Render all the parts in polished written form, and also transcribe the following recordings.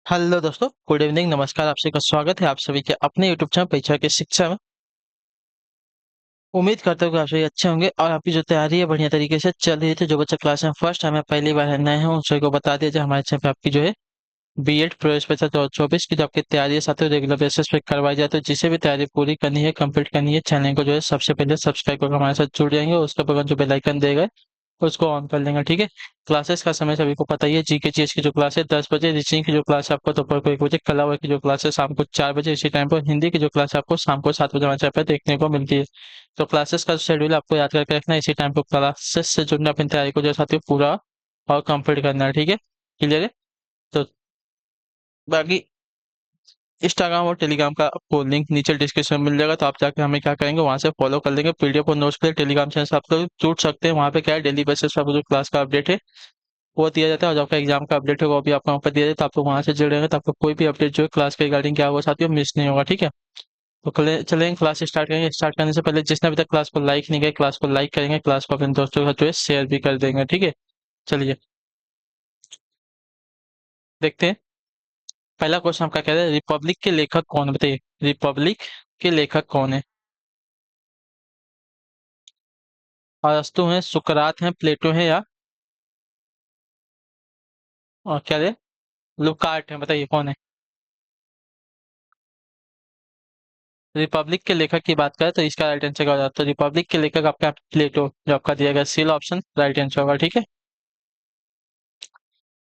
Hello दोस्तों, good evening, नमस्कार। आप सभी का स्वागत है आप सभी के अपने यूट्यूब चैनल परीक्षा की शिक्षा में। उम्मीद करता हूँ कि आप सभी अच्छे होंगे और आपकी जो तैयारी है बढ़िया तरीके से चल रही थी। जो बच्चा क्लास में फर्स्ट टाइम है, पहली बार है, नए हैं, उन सभी को बता दिया जाए हमारे चैनल पे आपकी जो है बीएड प्रवेश परीक्षा 2024 की जो आपकी तैयारी है साथ ही रेगुलर बेसिस पे करवाई जाती है। जिसे भी तैयारी पूरी करनी है, कंप्लीट करनी है, चैनल को जो है सबसे पहले सब्सक्राइब करके हमारे साथ जुड़ जाएंगे। उसके बाद जो बेल आइकन देगा उसको ऑन कर लेंगे, ठीक है। क्लासेस का समय सभी को पता ही है। जीके चीज की जो क्लास है 10 बजे, रीजनिंग की जो क्लास है आपको दोपहर को 1 बजे, कला वर्ग की जो क्लास है शाम को 4 बजे इसी टाइम पर, हिंदी की जो क्लास है आपको शाम को 7 बजे हमारे चैनल पर देखने को मिलती है। तो क्लासेस का शेड्यूल आपको याद करके रखना है, इसी टाइम पर क्लासेस से जुड़ना, अपनी तैयारी को जो है साथियों पूरा और कंप्लीट करना है, ठीक है। क्लियर है। तो बाकी इंस्टाग्राम और टेलीग्राम का आपको लिंक नीचे डिस्क्रिप्शन में मिल जाएगा, तो आप जाकर हमें क्या करेंगे वहां से फॉलो कर लेंगे। पीडीएफ और नोट्स के लिए टेलीग्राम चैनल से आप लोग जुड़ सकते हैं। वहाँ पे क्या है, डेली बेसिस पर आपको जो क्लास का अपडेट है वो दिया जाता है, और जो आपका एग्जाम का अपडेट है वो भी आपको वहाँ पर दिया जाता है। तो आप लोग वहाँ से जुड़ेंगे तो आपको कोई भी अपडेट जो है क्लास के रिगार्डिंग क्या होगा साथियों मिस नहीं होगा, ठीक है। तो चलेंगे क्लास स्टार्ट करेंगे। स्टार्ट करने से पहले जिसने अभी तक क्लास को लाइक नहीं किया, क्लास को लाइक करेंगे, क्लास को अपने दोस्तों के साथ जो है शेयर भी कर देंगे, ठीक है। चलिए देखते हैं। पहला क्वेश्चन आपका कह रहा है, रिपब्लिक के लेखक कौन, बताइए रिपब्लिक के लेखक कौन है। अरस्तु है, सुकरात है, प्लेटो है, या और क्या है, लुकार्ट है, बताइए कौन है। रिपब्लिक के लेखक की बात करें तो इसका राइट आंसर क्या हो जाता है। तो रिपब्लिक के लेखक आपका प्लेटो, जो आपका दिया गया सील ऑप्शन राइट आंसर होगा, ठीक है।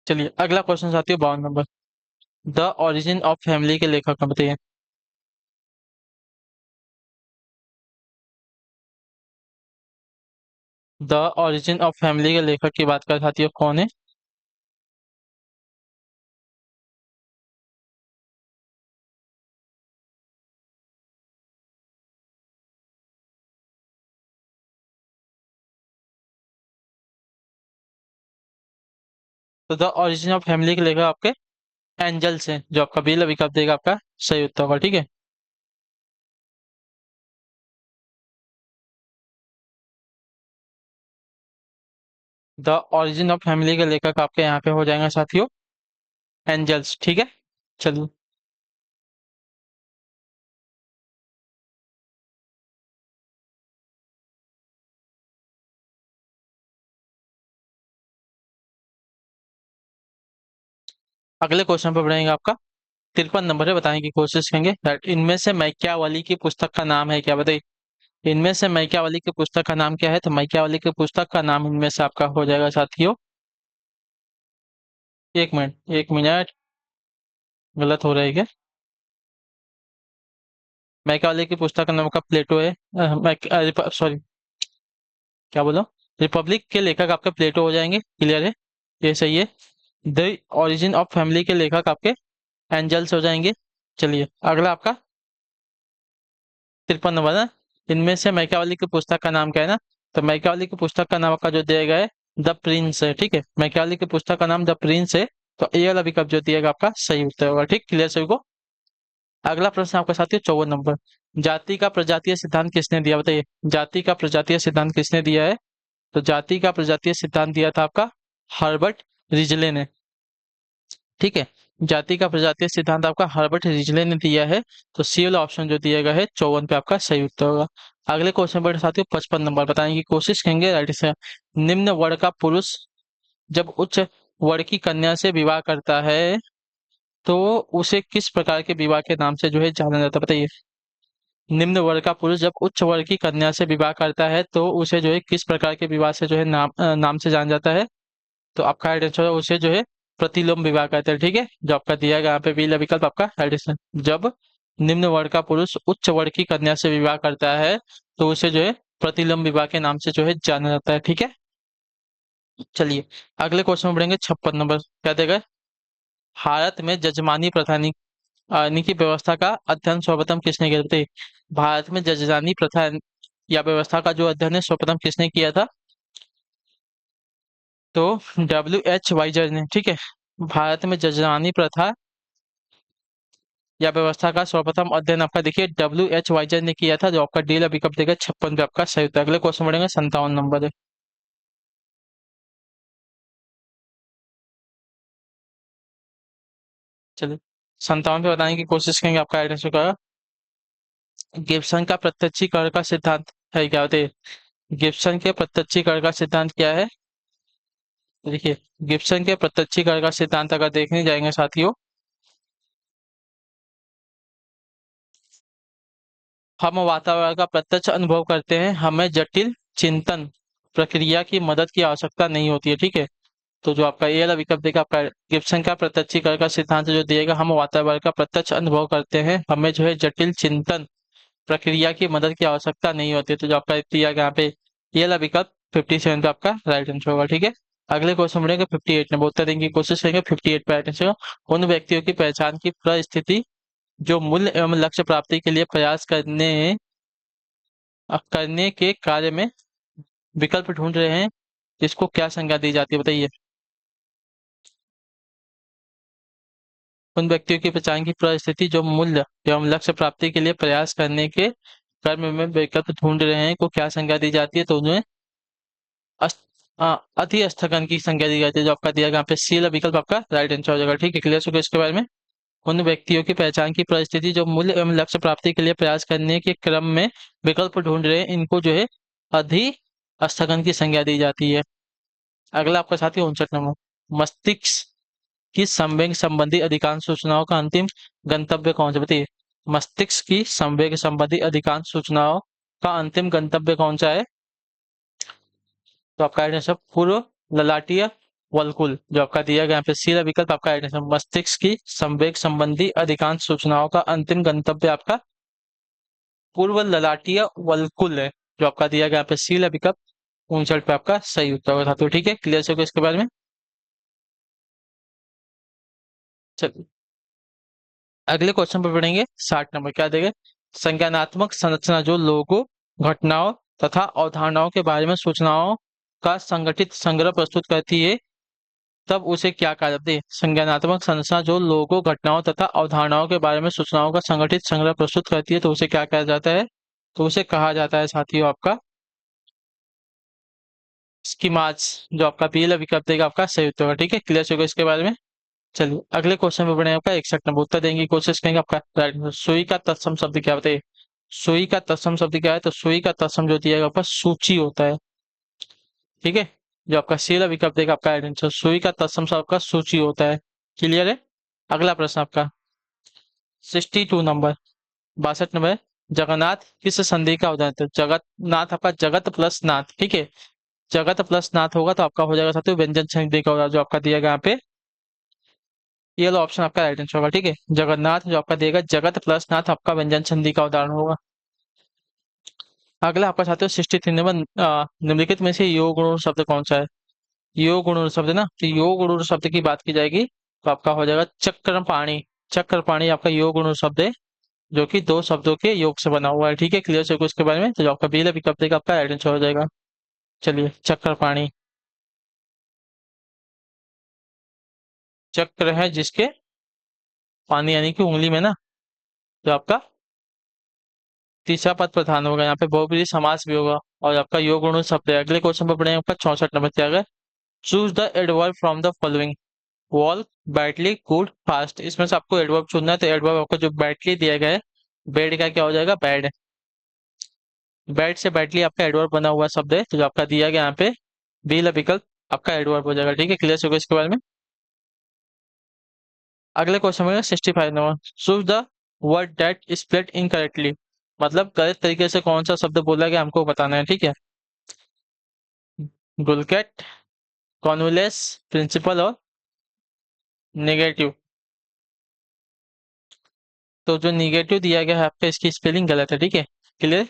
चलिए अगला क्वेश्चन आती है 52 number. The origin of family के लेखक का बताइए। द ओरिजिन ऑफ फैमिली के लेखक की बात कर साथियों कौन है। तो द ओरिजिन ऑफ फैमिली के लेखक आपके एंजल्स हैं, जो आपका बी विकल्प देगा आपका सही उत्तर होगा, ठीक है। द ओरिजिन ऑफ फैमिली के लेखक आपके यहाँ पे हो जाएंगे साथियों एंजल्स, ठीक है। चलिए अगले क्वेश्चन पर बढ़ेंगे। आपका 53 नंबर है, बताने की कोशिश करेंगे that इनमें से मैकियावली की पुस्तक का नाम है क्या, बताइए। इनमें से मैकियावली की पुस्तक का नाम क्या है। तो मैकियावली की पुस्तक का नाम इनमें से आपका हो जाएगा साथियों, एक मिनट एक मिनट, गलत हो रहा है क्या। मैकियावली की पुस्तक का नाम का प्लेटो है। सॉरी, क्या बोलो, रिपब्लिक के लेखक आपके प्लेटो हो जाएंगे, क्लियर है, ये सही है। द ओरिजिन ऑफ फैमिली के लेखक आपके एंजल्स हो जाएंगे। चलिए अगला आपका 53 नंबर है। इनमें से मैकियावली की पुस्तक का नाम क्या है ना। तो मैकियावली की पुस्तक का नाम आपका जो दिया गया है द प्रिंस है, ठीक है। मैकियावली की पुस्तक का नाम द प्रिंस है। तो ये वाला विकल्प जो दिएगा आपका सही उत्तर होगा, ठीक, क्लियर सभी को। अगला प्रश्न आपका साथी 54 नंबर। जाति का प्रजातीय सिद्धांत किसने दिया, बताइए। जाति का प्रजातीय सिद्धांत किसने दिया है। तो जाति का प्रजातीय सिद्धांत दिया था आपका हर्बर्ट रिजले ने, ठीक है। जाति का प्रजातीय सिद्धांत आपका हर्बर्ट रिजले ने दिया है। तो सी वाला ऑप्शन जो दिया गया है 54 पे आपका सही उत्तर होगा। अगले क्वेश्चन पर साथियों 55 नंबर, बताने की कोशिश करेंगे राइट से। निम्न वर्ग का पुरुष जब उच्च वर्ग की कन्या से विवाह करता है तो उसे किस प्रकार के विवाह के नाम से जो है जाना जाता है, बताइए। निम्न वर्ग का पुरुष जब उच्च वर्ग की कन्या से विवाह करता है तो उसे जो है किस प्रकार के विवाह से जो है नाम से जाना जाता है। तो आपका राइट आंसर उसे जो है प्रतिलोम विवाह कहते हैं, ठीक है। जो आपका दिया गया यहाँ पे बी विकल्प आपका राइट आंसर। जब निम्न वर्ग का पुरुष उच्च वर्ग की कन्या से विवाह करता है तो उसे जो है प्रतिलोम विवाह के नाम से जो है जाना जाता है, ठीक है। चलिए अगले क्वेश्चन में बढ़ेंगे 56 नंबर, क्या देगा। भारत में जजमानी प्रथा नी की व्यवस्था का अध्ययन सर्वप्रथम किसने किया, बताइए। भारत में जजमानी प्रथा या व्यवस्था का जो अध्ययन है सर्वप्रथम किसने किया था। तो WH वाइजर ने, ठीक है। भारत में जजमानी प्रथा या व्यवस्था का सर्वप्रथम अध्ययन आपका देखिए WH वाइजर ने किया था, जो आपका डी विकल्प देगा 56 पे आपका सही उत्तर। अगले क्वेश्चन बढ़ेंगे 57 नंबर है। चलिए 57 पे बताने की कोशिश करेंगे, आपका राइट आंसर होगा गिब्सन का प्रत्यक्षीकरण का सिद्धांत है, क्या होते हैं गिब्सन के प्रत्यक्षीकरण का सिद्धांत क्या है। देखिए गिब्सन के प्रत्यक्षीकरण का सिद्धांत अगर देखने जाएंगे साथियों, हम वातावरण का प्रत्यक्ष अनुभव करते हैं, हमें जटिल चिंतन प्रक्रिया की मदद की आवश्यकता नहीं होती है, ठीक है। तो जो आपका ये वाला विकल्प देगा, आपका गिब्सन का प्रत्यक्षीकरण का सिद्धांत जो दिएगा, हम वातावरण का प्रत्यक्ष अनुभव करते हैं, हमें जो है जटिल चिंतन प्रक्रिया की मदद की आवश्यकता नहीं होती है। तो जो आपका दिया गया यहाँ पे ये वाला विकल्प 57 पे आपका राइट आंसर होगा, ठीक है। अगले क्वेश्चन बढ़ेंगे 58 में, उत्तर देने की कोशिश करेंगे 58 पे राइट आंसर होगा उन व्यक्तियों की पहचान की परिस्थिति जो मूल्य एवं लक्ष्य प्राप्ति के लिए प्रयास करने के कार्य में विकल्प ढूंढ रहे हैं, जिसको क्या संज्ञा दी जाती है बताइए। उन व्यक्तियों की पहचान की परिस्थिति जो मूल्य एवं लक्ष्य प्राप्ति के लिए प्रयास करने के कर्म में विकल्प ढूंढ रहे हैं को क्या संज्ञा दी जाती है, तो उन्हें अति स्थगन की संज्ञा दी जाती है। जो आपका दिया गया यहाँ पे सी वाला विकल्प आपका राइट आंसर हो जाएगा, ठीक है। क्लियर हो गया इसके बारे में। उन व्यक्तियों की पहचान की परिस्थिति जो मूल्य एवं लक्ष्य प्राप्ति के लिए प्रयास करने के क्रम में विकल्प ढूंढ रहे हैं, इनको जो है अधि स्थगन की संज्ञा दी जाती है। अगला आपका साथी 59 नंबर, मस्तिष्क की संवेग संबंधी अधिकांश सूचनाओं का अंतिम गंतव्य कौन सा बताइए। मस्तिष्क की संवेग संबंधी अधिकांश सूचनाओं का अंतिम गंतव्य कौन सा है, तो आपका आंसर पूर्व ललाटिया वल्कुल। जो आपका दिया गया यहाँ पे सीधा विकल्प आपका आंसर मस्तिष्क की संवेग संबंधी अधिकांश सूचनाओं का अंतिम गंतव्य आपका पूर्व ललाटिया वल्कुल है। जो आपका दिया गया यहाँ पे सीधा विकल्प 59 पे आपका सही उत्तर होगा, तो ठीक है। क्लियर हो गया इसके बारे में। चलिए अगले क्वेश्चन पर पढ़ेंगे 60 नंबर, क्या देंगे संज्ञानात्मक संरचना जो लोगों घटनाओं तथा अवधारणाओं के बारे में सूचनाओं का संगठित संग्रह प्रस्तुत करती है, तब उसे क्या कहा जाता है। संज्ञानात्मक संरचना जो लोगों घटनाओं तथा अवधारणाओं के बारे में सूचनाओं का संगठित संग्रह प्रस्तुत करती है, तो उसे क्या कहा जाता है, तो उसे कहा जाता है साथियों आपका स्कीमाज। जो आपका पीला विकल्प देगा आपका सही उत्तर होगा, ठीक है। क्लियर होगा इसके बारे में। चलिए अगले क्वेश्चन पे बढ़े आपका 61 नंबर, उत्तर देने की कोशिश करेंगे आपका राइट आंसर। सुई का तत्सम शब्द क्या बताइए। सुई का तत्सम शब्द क्या है, तो सुई का तत्सम जो दिया गया आपका सूची होता है, ठीक है। जो आपका सीला विकल्प देगा आपका राइट आंसर, सुई का तत्सम शब्द का सूची होता है। क्लियर है। अगला प्रश्न आपका 62 नंबर, 62 नंबर, जगन्नाथ किस संधि का उदाहरण है। जगन्नाथ आपका जगत प्लस नाथ, ठीक है। जगत प्लस नाथ होगा तो आपका हो जाएगा साथियों व्यंजन संधि का उदाहरण, जो आपका दिया गया यहाँ पे ये वाला ऑप्शन आपका राइट आंसर होगा, ठीक है। जगन्नाथ जो आपका देगा जगत प्लस नाथ आपका व्यंजन संधि का उदाहरण होगा। अगला आपका साथियों 63 नंबर, निम्नलिखित में से योग गुण शब्द कौन सा है। योग गुण शब्द ना, तो योग गुण शब्द की बात की जाएगी तो आपका हो जाएगा चक्रपाणी। चक्रपाणी आपका योग गुण शब्द है, जो कि दो शब्दों के योग से बना हुआ है, ठीक है। क्लियर है उसके बारे में, तो जो आपका पहला विकल्प देगा आपका राइट आंसर हो जाएगा। चलिए चक्रपाणी, चक्र है जिसके पानी यानी कि उंगली में ना, जो आपका तीसरा पद प्रधान होगा, यहाँ पे बहुब्रीहि समास भी होगा और आपका योग गुण शब्द है। अगले क्वेश्चन पर पढ़ेंगे आपका 64 नंबर, क्या है choose the adverb from the following wall बैटली good fast. इसमें से आपको एडवर्ब चुनना है, तो एडवर्ब आपको जो बैटली दिया गया है, बेड का क्या हो जाएगा बैड। बैड से बैटली आपका एडवर्ब बना हुआ शब्द है, तो जो आपका दिया गया यहाँ पे बी ला विकल्प आपका एडवर्ब हो जाएगा, ठीक है। क्लियर होगा इसके बारे में। अगले क्वेश्चन में 65 number, choose the word that split incorrectly. मतलब गलत तरीके से कौन सा शब्द बोला गया हमको बताना है, ठीक है। गुलकेट, कॉन्वुलेस, प्रिंसिपल और नेगेटिव। तो जो निगेटिव दिया गया है आपका इसकी स्पेलिंग गलत है, ठीक है। क्लियर।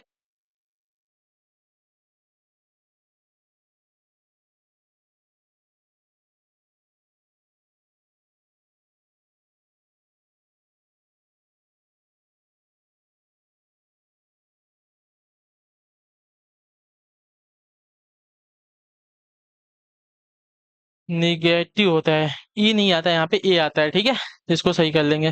निगेटिव होता है, ई नहीं आता है यहाँ पे, ए आता है, ठीक है। इसको सही कर लेंगे।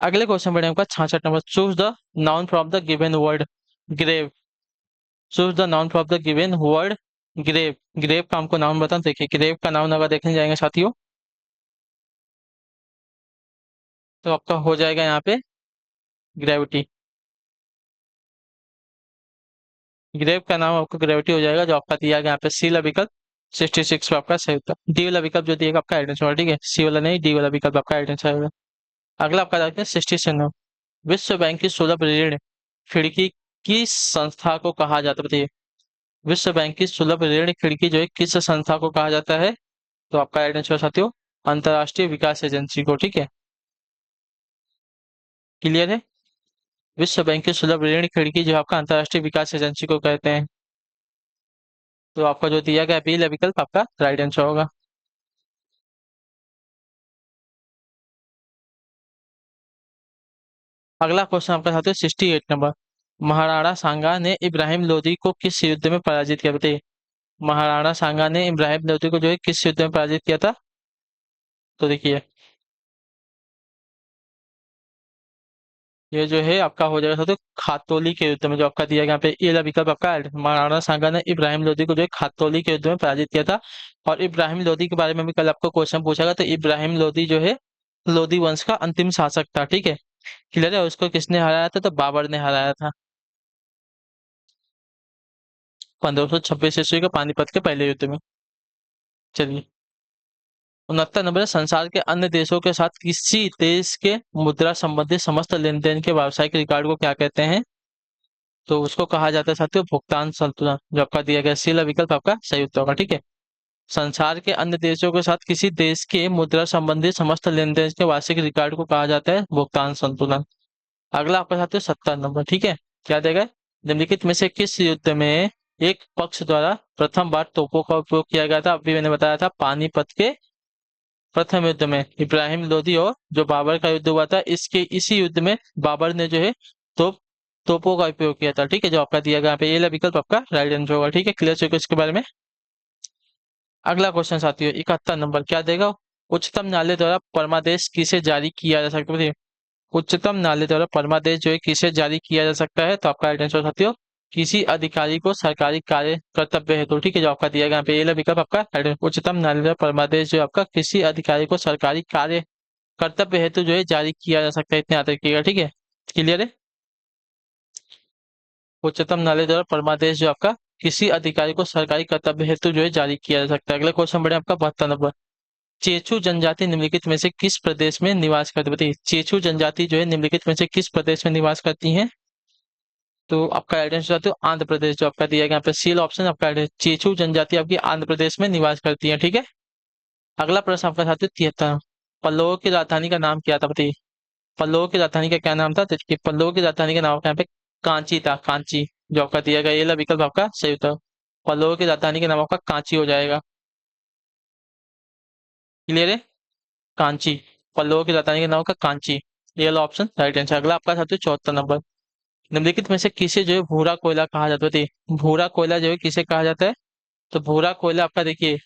अगले क्वेश्चन बढ़े आपका 66 नंबर, choose the noun from the given word grave. Choose the noun from the given word grave. Grave का हमको नाउन बताना, देखिए ग्रेव का नाउन अगर देखने जाएंगे साथियों, तो आपका हो जाएगा यहाँ पे ग्रेविटी। ग्रेव का नाम आपका ग्रेविटी हो जाएगा, जो आपका दिया गया यहाँ पे सी वाला विकल्प 66 पे आपका सही उत्तर। डी वाला विकल्प जो दिएगा आपका राइट आंसर होगा, ठीक है, सी वाला नहीं, डी वाला विकल्प आपका राइट आंसर होगा। अगला आपका देखते हैं 67। विश्व बैंक की सुलभ ऋण खिड़की किस संस्था को कहा जाता है, बताइए। विश्व बैंक की सुलभ ऋण खिड़की जो है किस संस्था को कहा जाता है, तो आपका राइट आंसर साथियों अंतरराष्ट्रीय विकास एजेंसी को, ठीक है, क्लियर है। विश्व बैंक की सुलभ ऋण खिड़की जो है आपका अंतरराष्ट्रीय विकास एजेंसी को कहते हैं। तो आपका जो दिया गया पहला विकल्प आपका राइट आंसर होगा। अगला क्वेश्चन आपका साथियों 68 नंबर। महाराणा सांगा ने इब्राहिम लोदी को किस युद्ध में पराजित किया, बताइए। महाराणा सांगा ने इब्राहिम लोदी को जो है किस युद्ध में पराजित किया था, तो देखिए ये जो है आपका हो जाएगा साथियों खातोली के युद्ध में, जो आपका दिया गया यहाँ पे ये वाला विकल्प आपका है। महाराणा सांगा ने इब्राहिम लोदी को जो है खातोली के युद्ध में पराजित किया था। और इब्राहिम लोदी के बारे में भी कल आपको क्वेश्चन पूछा गया, तो इब्राहिम लोदी जो है लोदी वंश का अंतिम शासक था, ठीक है, क्लियर है। उसको किसने हराया था, तो बाबर ने हराया था 1526 ईस्वी के पानीपत के पहले युद्ध में। चलिए 69 नंबर है, संसार के अन्य देशों के साथ किसी देश के मुद्रा संबंधी समस्त लेन देन के व्यावसायिक रिकॉर्ड को क्या कहते हैं, तो उसको कहा जाता है साथियों भुगतान संतुलन, जो आपका दिया गया सी वाला विकल्प आपका सही उत्तर होगा, ठीक है। संसार के अन्य देशों के साथ किसी देश के मुद्रा संबंधी समस्त लेन देन के वार्षिक रिकॉर्ड को कहा जाता है भुगतान संतुलन। अगला आपका साथियों 70 नंबर, ठीक है, क्या देगा। निम्नलिखित में से किस युद्ध में एक पक्ष द्वारा प्रथम बार तोपों का उपयोग किया गया था, अभी मैंने बताया था पानीपत के प्रथम युद्ध में इब्राहिम लोदी और जो बाबर का युद्ध हुआ था, इसके इसी युद्ध में बाबर ने जो है तोपों का उपयोग किया था, ठीक है, जो आपका दिया गया यहाँ पे ये वाला विकल्प आपका राइट आंसर होगा, ठीक है, क्लियर हो इसके बारे में। अगला क्वेश्चन साथियों 71 नंबर, क्या देगा। उच्चतम न्यायालय द्वारा परमादेश किसे जारी किया जा सकता है, उच्चतम न्यायालय द्वारा परमादेश जो है किसे जारी किया जा सकता है, तो आपका राइट आंसर साथियों किसी अधिकारी को सरकारी कार्य कर्तव्य हेतु, ठीक है, जो आपका दिया गया यहाँ पे ये वाला विकल्प आपका right है। उच्चतम न्यायालय द्वारा परमादेश जो आपका किसी अधिकारी को सरकारी कार्य कर्तव्य हेतु जो है जारी किया जा सकता है, इतने याद रखिएगा, ठीक है, क्लियर है। उच्चतम न्यायालय द्वारा परमादेश जो आपका किसी अधिकारी को सरकारी कर्तव्य हेतु जो है जारी किया जा सकता है। अगला क्वेश्चन बढ़े आपका 72 नंबर। चेचू जनजाति निम्नलिखित में से किस प्रदेश में निवास करती है, बताइए। चेचू जनजाति जो है निम्नलिखित में से किस प्रदेश में निवास करती है, तो आपका राइट आंसर आते हो आंध्र प्रदेश, जो आपका दिया गया यहाँ पे सी ऑप्शन आपका right है। चेचू जनजाति आपकी आंध्र प्रदेश में निवास करती है, ठीक है। अगला प्रश्न आपका साथियों 73। पल्लवों की राजधानी का नाम क्या था, बताइए। पल्लवों की राजधानी का क्या नाम था, तो देखिए पल्लवों की राजधानी का नाम आपका यहाँ पे कांची था, कांची, जो आपका दिया गया ये वाला विकल्प आपका सही उत्तर। पल्लवों की राजधानी का नाम आपका कांची हो जाएगा, क्लियर है, कांची। पल्लवों की राजधानी का नाम आपका कांची, ये वाला ऑप्शन राइट आंसर। अगला आपका साथियों 74 नंबर। निम्नलिखित में से किसे जो है भूरा कोयला कहा जाता है, बताइए। भूरा कोयला जो है किसे कहा जाता है, तो भूरा कोयला आपका देखिए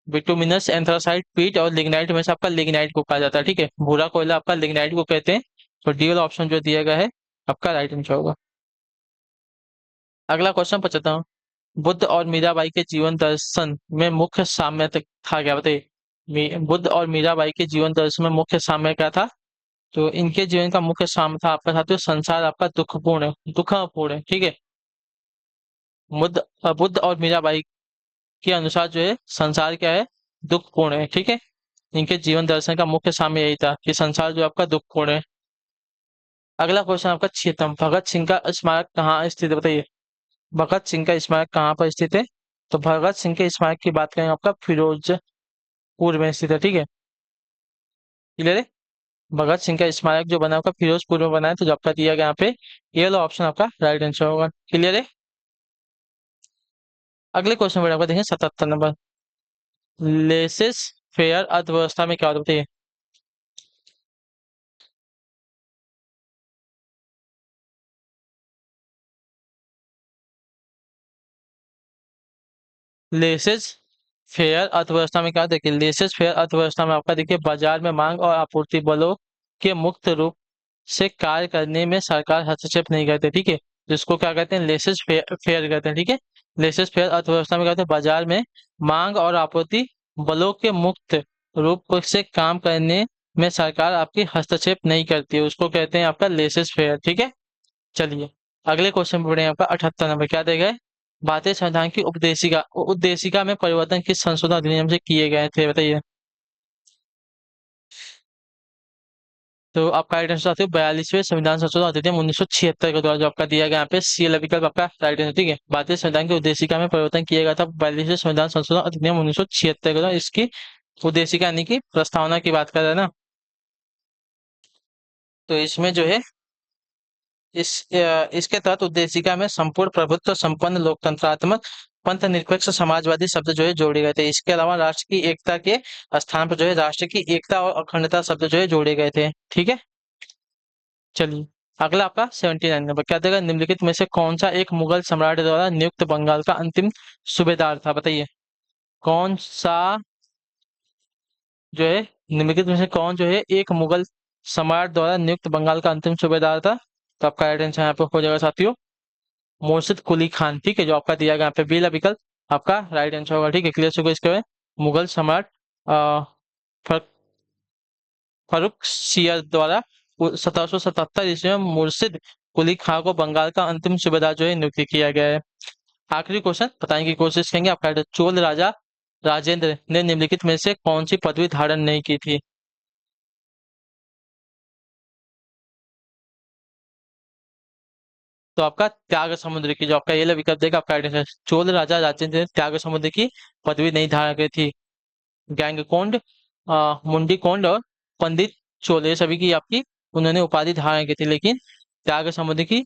बिटुमिनस एंथ्रासाइट पीट और लिग्नाइट में से आपका लिग्नाइट को कहा जाता है, ठीक है, भूरा कोयला आपका लिग्नाइट को कहते हैं। तो डी वाला ऑप्शन जो दिया गया है आपका राइट आंसर होगा। अगला क्वेश्चन 75। बुद्ध और मीराबाई के जीवन दर्शन में मुख्य साम्य था क्या, बताइए। बुद्ध और मीराबाई के जीवन दर्शन में मुख्य साम्य क्या था, तो इनके जीवन का मुख्य साम्य था आपका साथियों संसार आपका दुखपूर्ण है, दुखपूर्ण है, ठीक है। बुद्ध और मीराबाई के अनुसार जो है संसार क्या है, दुखपूर्ण है, ठीक है। इनके जीवन दर्शन का मुख्य साम्य यही था कि संसार जो आपका दुखपूर्ण है। अगला क्वेश्चन आपका 76। भगत सिंह का स्मारक कहाँ स्थित है, बताइए। भगत सिंह का स्मारक कहाँ पर स्थित है, तो भगत सिंह के स्मारक की बात करें आपका फिरोजपुर में स्थित है, ठीक है, क्लियर है। भगत सिंह का स्मारक जो बना आपका फिरोजपुर में बना है, तो जो आपका दिया गया यहाँ पे ये वाला ऑप्शन आपका राइट आंसर होगा, क्लियर है। अगले क्वेश्चन में आपका देखें 77 नंबर। लेसेस फेयर अर्थव्यवस्था में क्या होता है, बताइए। लेसेस फेयर अर्थव्यवस्था में क्या होता है, देखिए लेसेस फेयर अर्थव्यवस्था में आपका देखिए बाजार में मांग और आपूर्ति बलों के मुक्त रूप से कार्य करने में सरकार हस्तक्षेप नहीं करते, ठीक है, जिसको क्या कहते हैं लेसेस फेयर कहते हैं, ठीक है। लेसेस फेयर अर्थव्यवस्था में कहते हैं बाजार में मांग और आपूर्ति बलों के मुक्त रूप से काम करने में सरकार आपकी हस्तक्षेप नहीं करती है, उसको कहते हैं आपका लेसेस फेयर। ठीक है, चलिए अगले क्वेश्चन पे बढ़े। आपका 78 नंबर क्या देगा है? भारतीय संविधान की उपदेशिका उपदेशिका में परिवर्तन किस संशोधन अधिनियम से किए गए थे, बताइए। तो आपका राइट आंसर आते हो 42वें संविधान संशोधन अधिनियम 1976 के द्वारा, जो आपका दिया गया यहाँ पे सी वाला विकल्प आपका राइट आंसर। ठीक है, भारतीय संविधान की उद्देशिका में परिवर्तन किया गया था 42वें संविधान संशोधन अधिनियम 1976 के द्वारा। इसकी उद्देशिका यानी कि प्रस्तावना की बात कर रहे हैं ना, तो इसमें जो है इसके तहत उद्देशिका में संपूर्ण प्रभुत्व संपन्न लोकतंत्रात्मक पंथ निरपेक्ष समाजवादी शब्द जो है जोड़े गए थे। इसके अलावा राष्ट्र की एकता के स्थान पर जो है राष्ट्र की एकता और अखंडता शब्द जो है जोड़े गए थे। ठीक है, चलिए अगला आपका 79 नंबर क्या देगा? निम्नलिखित में से कौन सा एक मुगल सम्राट द्वारा नियुक्त बंगाल का अंतिम सूबेदार था, बताइए। कौन सा जो है निम्नलिखित में से कौन जो है एक मुगल सम्राट द्वारा नियुक्त बंगाल का अंतिम सूबेदार था? तो आपका राइट आंसर यहाँ पे हो जाएगा साथियों मुर्शिद कुली खान। ठीक है, जो आपका दिया गया यहाँ पे बी वाला विकल्प आपका राइट आंसर होगा। ठीक है, क्लियर होगा इसके बाद मुगल सम्राट फर- फरुख सियर द्वारा 1777 ईस्वी में मुर्शिद कुली खान को बंगाल का अंतिम सूबेदार जो है नियुक्त किया गया है। आखिरी क्वेश्चन बताने की कोशिश करेंगे आपका। चोल राजा राजेंद्र ने निम्नलिखित में से कौन सी पदवी धारण नहीं की थी? तो आपका त्याग समुद्र की, जो आपका ये वाला विकल्प देगा आपका राइट आंसर। चोल राजा राजेंद्र ने त्याग समुद्र की पदवी नहीं धारण की थी। गैंगकोंड, मुंडीकोंड और पंडित चोले सभी की आपकी उन्होंने उपाधि धारण की थी, लेकिन त्याग समुद्र की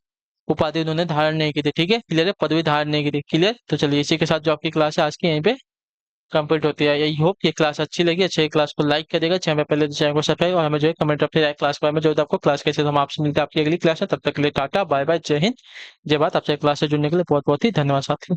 उपाधि उन्होंने धारण नहीं की थी। ठीक है, क्लियर है, पदवी धारण नहीं की थी। क्लियर, तो चलिए इसी के साथ जो आपकी क्लास है आज की यहीं पे कंप्लीट होती है। यही होप ये क्लास अच्छी लगी। अच्छी क्लास को लाइक करेगा, चैनल पे पहले तो चैनल को सब्सक्राइब, और हमें जो है कमेंट अपने क्लास के बारे में जो है आपको क्लास कैसे, तो हम आपसे मिलते हैं आपकी अगली क्लास में। तब तक के लिए टाटा बाय बाय, जय हिंद, जय भारत। आपसे क्लास से जुड़ने के लिए बहुत बहुत ही धन्यवाद साथियों।